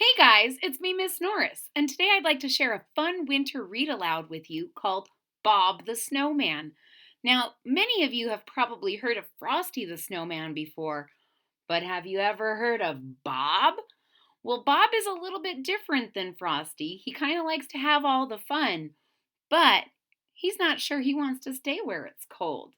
Hey guys, it's me, Miss Norris, and today I'd like to share a fun winter read aloud with you called Bob the Snowman. Now, many of you have probably heard of Frosty the Snowman before, but have you ever heard of Bob? Well, Bob is a little bit different than Frosty. He kind of likes to have all the fun, but he's not sure he wants to stay where it's cold.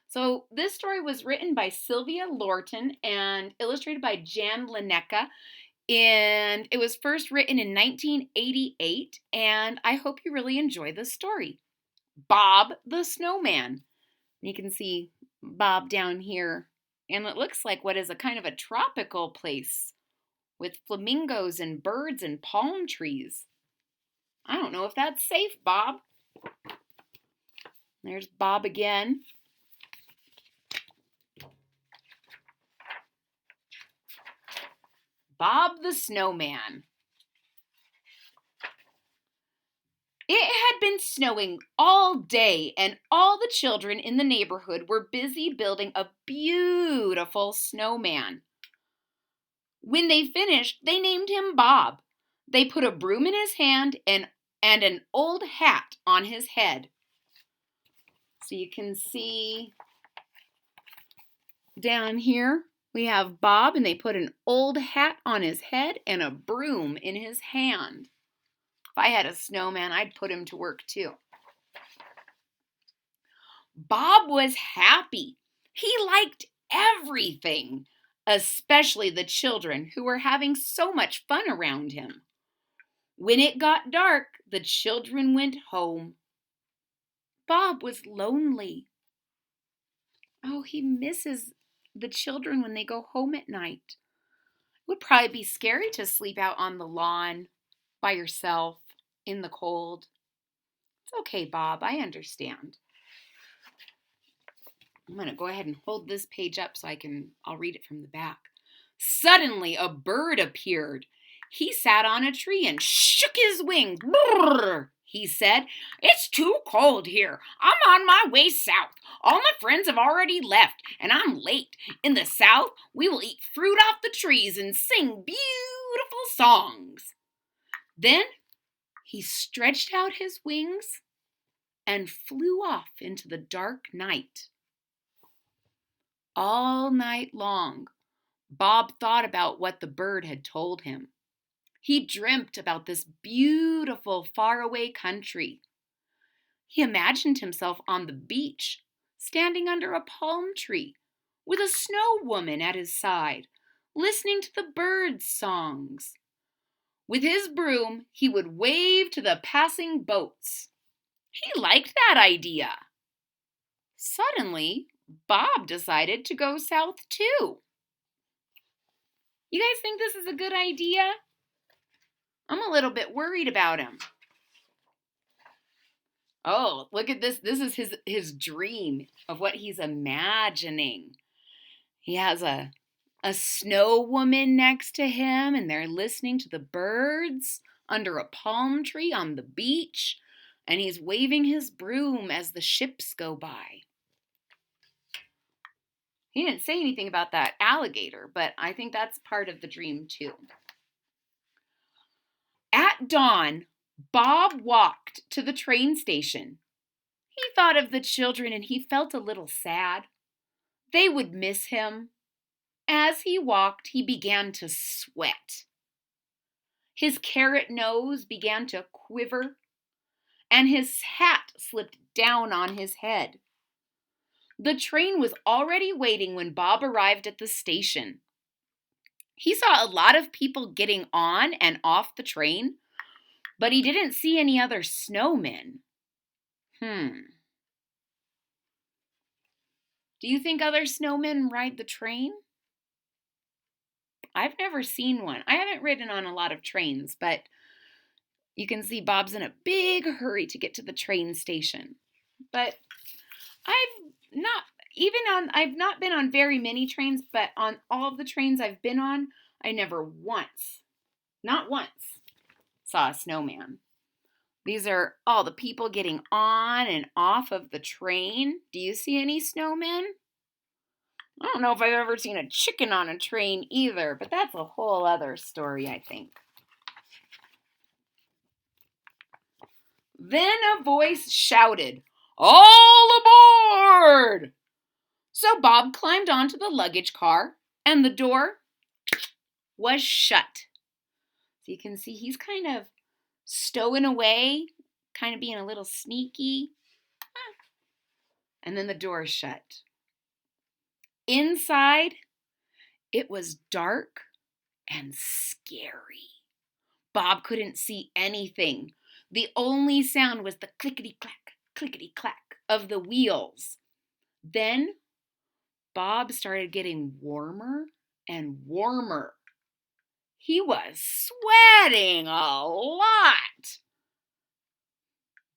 So, this story was written by Sylvia Loretan and illustrated by Jan Lenica, and it was first written in 1988, and I hope you really enjoy this story. Bob the Snowman. You can see Bob down here, and it looks like what is a kind of a tropical place with flamingos and birds and palm trees. I don't know if that's safe, Bob. There's Bob again. Bob the Snowman. It had been snowing all day, and all the children in the neighborhood were busy building a beautiful snowman. When they finished, they named him Bob. They put a broom in his hand and an old hat on his head. So you can see down here, we have Bob, and they put an old hat on his head and a broom in his hand. If I had a snowman, I'd put him to work too. Bob was happy. He liked everything, especially the children who were having so much fun around him. When it got dark, the children went home. Bob was lonely. Oh, he misses the children when they go home at night. It would probably be scary to sleep out on the lawn by yourself in the cold. It's okay, Bob, I understand. I'm going to go ahead and hold this page up so I'll read it from the back. Suddenly, a bird appeared. He sat on a tree and shook his wings. Brrr, he said, "It's too cold here. I'm on my way south. All my friends have already left, and I'm late. In the south, we will eat fruit off the trees and sing beautiful songs." Then he stretched out his wings and flew off into the dark night. All night long, Bob thought about what the bird had told him. He dreamt about this beautiful, faraway country. He imagined himself on the beach, standing under a palm tree, with a snow woman at his side, listening to the birds' songs. With his broom, he would wave to the passing boats. He liked that idea. Suddenly, Bob decided to go south too. You guys think this is a good idea? I'm a little bit worried about him. Oh, look at this. This is his dream of what he's imagining. He has a snow woman next to him, and they're listening to the birds under a palm tree on the beach, and he's waving his broom as the ships go by. He didn't say anything about that alligator, but I think that's part of the dream too. At dawn, Bob walked to the train station. He thought of the children and he felt a little sad. They would miss him. As he walked, he began to sweat. His carrot nose began to quiver, and his hat slipped down on his head. The train was already waiting when Bob arrived at the station. He saw a lot of people getting on and off the train, but he didn't see any other snowmen. Do you think other snowmen ride the train? I've never seen one. I haven't ridden on a lot of trains, but you can see Bob's in a big hurry to get to the train station. But I've not been on very many trains, but on all of the trains I've been on, I never once, not once, saw a snowman. These are all the people getting on and off of the train. Do you see any snowmen? I don't know if I've ever seen a chicken on a train either, but that's a whole other story, I think. Then a voice shouted, "All aboard!" So Bob climbed onto the luggage car, and the door was shut. So you can see he's kind of stowing away, kind of being a little sneaky. And then the door is shut. Inside, it was dark and scary. Bob couldn't see anything. The only sound was the clickety-clack of the wheels. Then Bob started getting warmer and warmer. He was sweating a lot.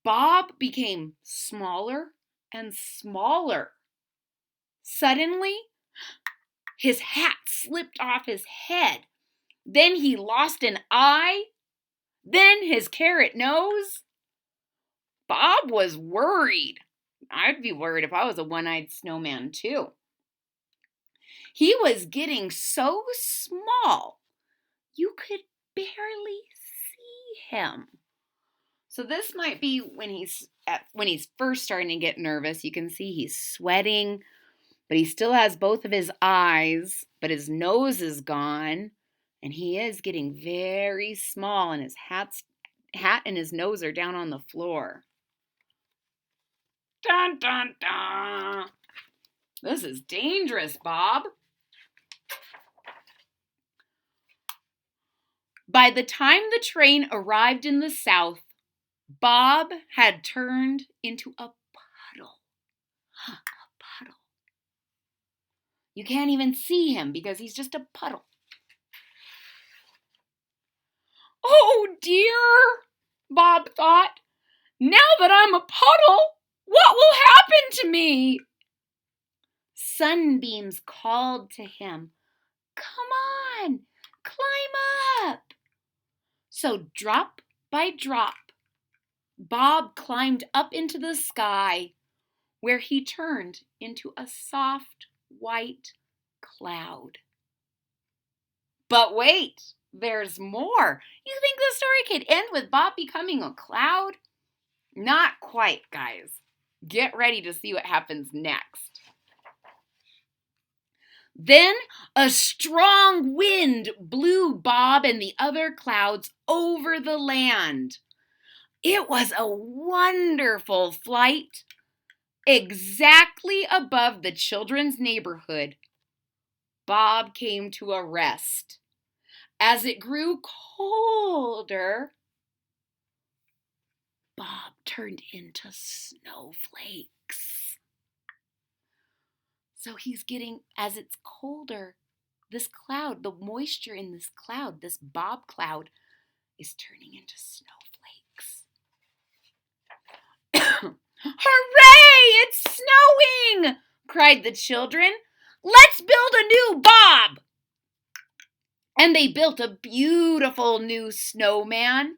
Bob became smaller and smaller. Suddenly, his hat slipped off his head. Then he lost an eye. Then his carrot nose. Bob was worried. I'd be worried if I was a one-eyed snowman too. He was getting so small, you could barely see him. So this might be when he's first starting to get nervous. You can see he's sweating, but he still has both of his eyes, but his nose is gone, and he is getting very small, and his hat and his nose are down on the floor. Dun, dun, dun. This is dangerous, Bob. By the time the train arrived in the south, Bob had turned into a puddle. A puddle. You can't even see him because he's just a puddle. Oh dear, Bob thought. Now that I'm a puddle, what will happen to me? Sunbeams called to him, "Come on, climb up." So drop by drop, Bob climbed up into the sky, where he turned into a soft white cloud. But wait, there's more. You think the story could end with Bob becoming a cloud? Not quite, guys. Get ready to see what happens next. Then a strong wind blew Bob and the other clouds over the land. It was a wonderful flight. Exactly above the children's neighborhood, Bob came to a rest. As it grew colder, Bob turned into snowflakes. So he's getting, as it's colder, this cloud, the moisture in this cloud, this Bob cloud, is turning into snowflakes. Hooray! It's snowing! Cried the children. Let's build a new Bob! And they built a beautiful new snowman.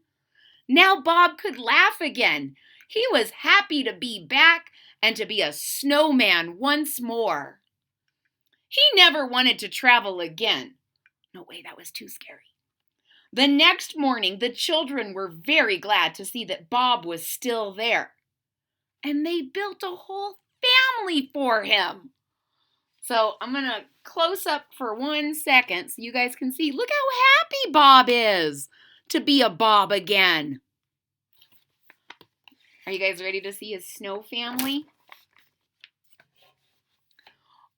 Now Bob could laugh again. He was happy to be back and to be a snowman once more. He never wanted to travel again. No way, that was too scary. The next morning, the children were very glad to see that Bob was still there. And they built a whole family for him. So I'm going to close up for 1 second so you guys can see. Look how happy Bob is to be a Bob again. Are you guys ready to see his snow family?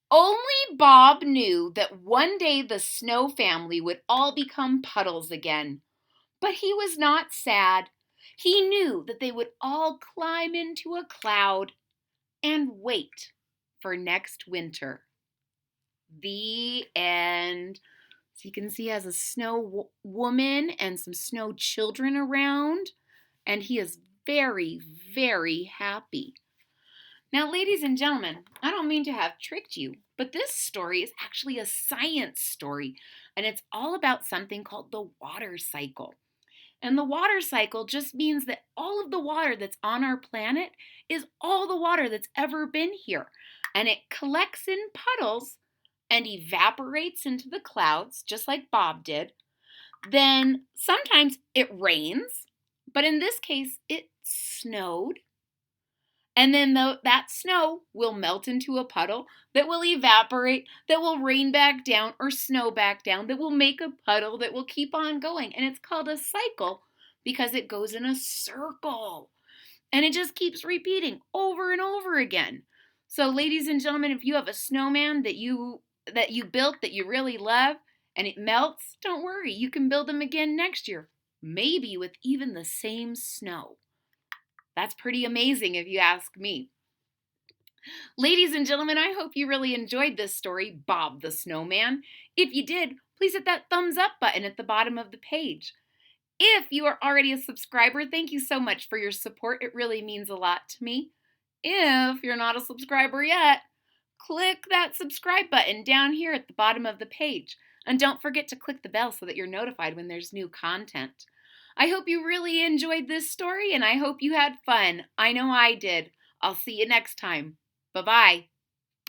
Only Bob knew that one day the snow family would all become puddles again. But he was not sad. He knew that they would all climb into a cloud and wait for next winter. The end. So you can see he has a snow woman and some snow children around, and he is very, very happy. Now, ladies and gentlemen, I don't mean to have tricked you, but this story is actually a science story, and it's all about something called the water cycle. And the water cycle just means that all of the water that's on our planet is all the water that's ever been here. And it collects in puddles and evaporates into the clouds, just like Bob did. Then sometimes it rains, but in this case, it snowed. And then that snow will melt into a puddle that will evaporate, that will rain back down or snow back down, that will make a puddle that will keep on going. And it's called a cycle because it goes in a circle. And it just keeps repeating over and over again. So, ladies and gentlemen, if you have a snowman that you built that you really love and it melts, don't worry. You can build them again next year, maybe with even the same snow. That's pretty amazing if you ask me. Ladies and gentlemen, I hope you really enjoyed this story, Bob the Snowman. If you did, please hit that thumbs up button at the bottom of the page. If you are already a subscriber, thank you so much for your support. It really means a lot to me. If you're not a subscriber yet, click that subscribe button down here at the bottom of the page. And don't forget to click the bell so that you're notified when there's new content. I hope you really enjoyed this story and I hope you had fun. I know I did. I'll see you next time. Bye-bye.